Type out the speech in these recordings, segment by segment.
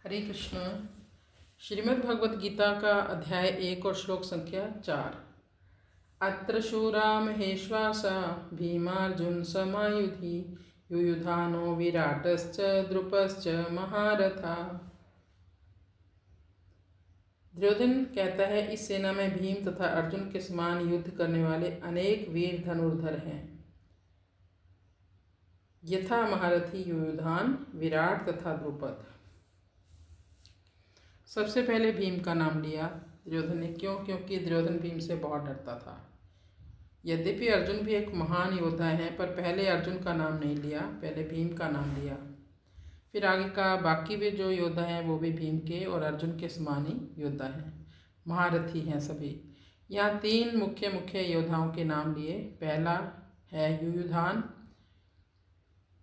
हरे कृष्ण। श्रीमद् भगवद गीता का अध्याय 1 और श्लोक संख्या 4। अत्र शूरा महेश्वासा भीमार्जुन समायुधि युयुधानो विराटश्च द्रुपश्च महारथा। दुर्योधन कहता है, इस सेना में भीम तथा अर्जुन के समान युद्ध करने वाले अनेक वीर धनुर्धर हैं, यथा महारथी युयुधान, विराट तथा द्रुपद। सबसे पहले भीम का नाम लिया दुर्योधन ने। क्यों? क्योंकि दुर्योधन भीम से बहुत डरता था। यद्यपि अर्जुन भी एक महान योद्धा है, पर पहले अर्जुन का नाम नहीं लिया, पहले भीम का नाम लिया। फिर आगे का बाकी भी जो योद्धा हैं वो भी भीम के और अर्जुन के समान ही योद्धा हैं, महारथी हैं सभी। यहाँ 3 मुख्य योद्धाओं के नाम लिए। पहला है युयुधान।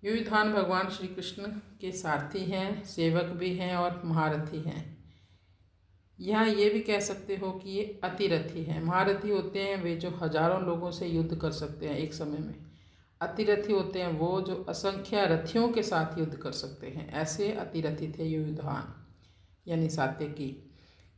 युयुधान भगवान श्री कृष्ण के सारथी हैं, सेवक भी हैं और महारथी हैं। यहाँ ये भी कह सकते हो कि ये अतिरथी हैं। महारथी होते हैं वे जो हजारों लोगों से युद्ध कर सकते हैं एक समय में। अतिरथी होते हैं वो जो असंख्य रथियों के साथ युद्ध कर सकते हैं। ऐसे अतिरथी थे युयुधान यानी सात्यकी।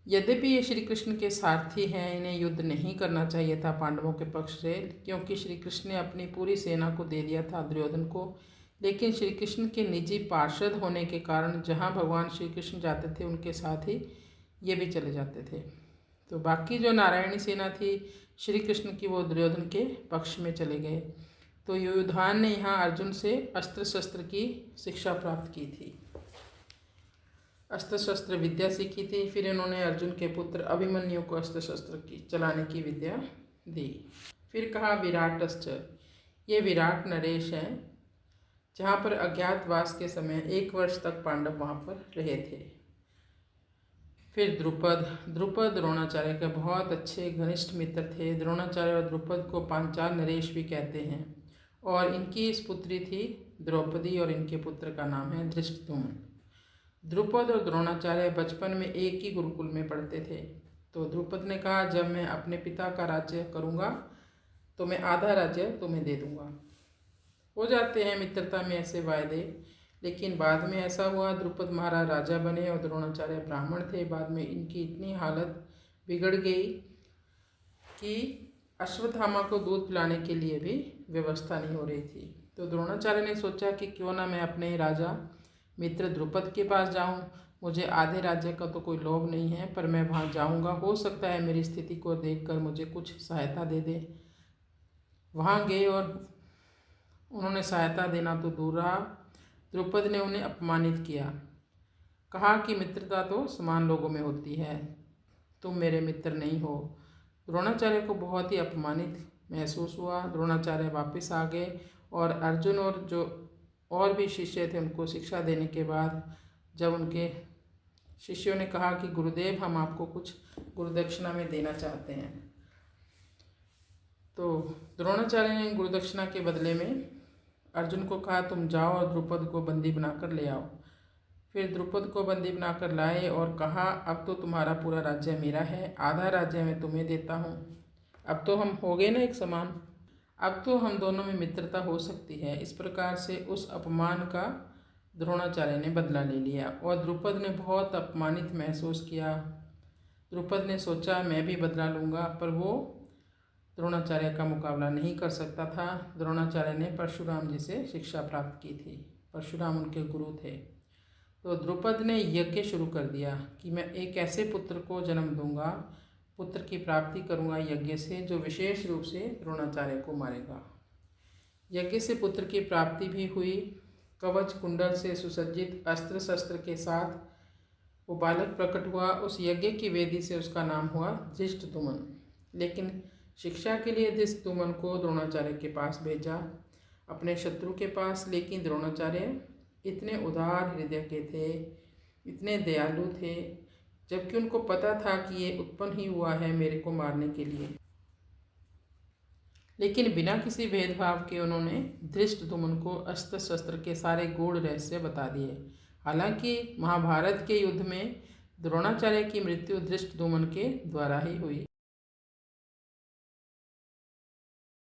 यद्यपि ये श्री कृष्ण के सारथी हैं, इन्हें युद्ध नहीं करना चाहिए था पांडवों के पक्ष से, क्योंकि श्री कृष्ण ने अपनी पूरी सेना को दे दिया था दुर्योधन को। लेकिन श्री कृष्ण के निजी पार्षद होने के कारण जहाँ भगवान श्री कृष्ण जाते थे उनके साथ ही ये भी चले जाते थे। तो बाकी जो नारायणी सेना थी श्री कृष्ण की, वो दुर्योधन के पक्ष में चले गए। तो युयुधान ने यहाँ अर्जुन से अस्त्र शस्त्र की शिक्षा प्राप्त की थी, अस्त्र शस्त्र विद्या सीखी थी। फिर इन्होंने अर्जुन के पुत्र अभिमन्यु को अस्त्र शस्त्र की चलाने की विद्या दी। फिर कहा विराटश्च, ये विराट नरेश हैं, जहाँ पर अज्ञातवास के समय 1 वर्ष तक पांडव वहाँ पर रहे थे। फिर द्रुपद द्रोणाचार्य के बहुत अच्छे घनिष्ठ मित्र थे। द्रोणाचार्य और द्रुपद को पांचाल नरेश भी कहते हैं। और इनकी इस पुत्री थी द्रौपदी और इनके पुत्र का नाम है धृष्टद्युम्न। द्रुपद और द्रोणाचार्य बचपन में एक ही गुरुकुल में पढ़ते थे। तो द्रुपद ने कहा, जब मैं अपने पिता का राज्य करूँगा तो मैं आधा राज्य तुम्हें दे दूँगा। हो जाते हैं मित्रता में ऐसे वायदे। लेकिन बाद में ऐसा हुआ, द्रुपद महाराज राजा बने और द्रोणाचार्य ब्राह्मण थे। बाद में इनकी इतनी हालत बिगड़ गई कि अश्वत्थामा को दूध पिलाने के लिए भी व्यवस्था नहीं हो रही थी। तो द्रोणाचार्य ने सोचा कि क्यों ना मैं अपने राजा मित्र द्रुपद के पास जाऊं। मुझे आधे राज्य का तो कोई लोभ नहीं है, पर मैं वहाँ जाऊंगा, हो सकता है मेरी स्थिति को देखकर मुझे कुछ सहायता दे दे। वहाँ गए और उन्होंने सहायता देना तो दूर रहा, द्रुपद ने उन्हें अपमानित किया। कहा कि मित्रता तो समान लोगों में होती है, तुम मेरे मित्र नहीं हो। द्रोणाचार्य को बहुत ही अपमानित महसूस हुआ। द्रोणाचार्य वापस आ गए और अर्जुन और जो और भी शिष्य थे उनको शिक्षा देने के बाद जब उनके शिष्यों ने कहा कि गुरुदेव, हम आपको कुछ गुरुदक्षिणा में देना चाहते हैं, तो द्रोणाचार्य ने गुरुदक्षिणा के बदले में अर्जुन को कहा, तुम जाओ और द्रुपद को बंदी बनाकर ले आओ। फिर द्रुपद को बंदी बनाकर लाए और कहा, अब तो तुम्हारा पूरा राज्य मेरा है, आधा राज्य मैं तुम्हें देता हूँ। अब तो हम हो गए ना एक समान, अब तो हम दोनों में मित्रता हो सकती है। इस प्रकार से उस अपमान का द्रोणाचार्य ने बदला ले लिया और द्रुपद ने बहुत अपमानित महसूस किया। द्रुपद ने सोचा मैं भी बदला लूँगा, पर वो द्रोणाचार्य का मुकाबला नहीं कर सकता था। द्रोणाचार्य ने परशुराम जी से शिक्षा प्राप्त की थी, परशुराम उनके गुरु थे। तो द्रुपद ने यज्ञ शुरू कर दिया कि मैं एक ऐसे पुत्र को जन्म दूंगा, पुत्र की प्राप्ति करूंगा यज्ञ से, जो विशेष रूप से द्रोणाचार्य को मारेगा। यज्ञ से पुत्र की प्राप्ति भी हुई। कवच कुंडल से सुसज्जित अस्त्र शस्त्र के साथ वो बालक प्रकट हुआ। उस यज्ञ की वेदी से उसका नाम हुआ धृष्टद्युम्न। लेकिन शिक्षा के लिए धृष्टद्युम्न को द्रोणाचार्य के पास भेजा, अपने शत्रु के पास। लेकिन द्रोणाचार्य इतने उदार हृदय के थे, इतने दयालु थे, जबकि उनको पता था कि ये उत्पन्न ही हुआ है मेरे को मारने के लिए। लेकिन बिना किसी भेदभाव के उन्होंने धृष्टद्युम्न को अस्त्र शस्त्र के सारे गूढ़ रहस्य बता दिए। हालांकि महाभारत के युद्ध में द्रोणाचार्य की मृत्यु धृष्टद्युम्न के द्वारा ही हुई।